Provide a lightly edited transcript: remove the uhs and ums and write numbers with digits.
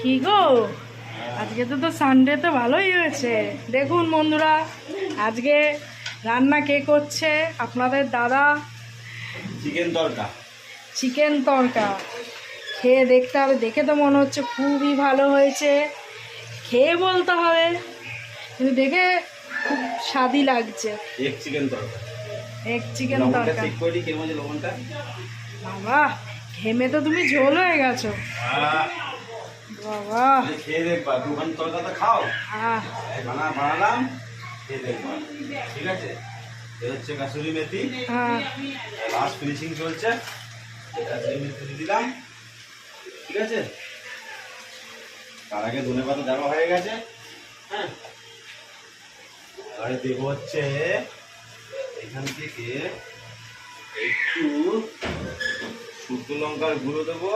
কি গো, আজকে তো সানডে, তো ভালোই হয়েছে। দেখুন বন্ধুরা, আজকে রান্না কে করছে? আপনাদের দাদা। চিকেন তরকা। চিকেন তরকা খেয়ে দেখতে হবে। দেখে তো মনে হচ্ছে খুবই ভালো হয়েছে, খেয়ে বলতে হবে। কিন্তু দেখে খুব স্বাদই লাগছে। এক চিকেন তরকা। এক চিকেন লবণটা তরকা। চেক করে দিই কেমন আছে লবণটা। বাবা, ঘেমে তো তুমি ঝোল হয়ে গেছো। বাবা, খেয়ে দেখবা, দোকান তরকা তো খাও। আহ, বানালাম, খেয়ে দেখবা। ঠিক আছে, এ হচ্ছে কাসুরি মেথি। লাস্ট ফিনিশিং চলছে, কাসুরি মেথি দিয়ে দিলাম। ঠিক আছে, তার আগে ধনে পাতা দেওয়া হয়ে গেছে। হ্যাঁ, এবারে দেবো হচ্ছে এখান থেকে একটু শুকনো লঙ্কার গুঁড়ো দেবো।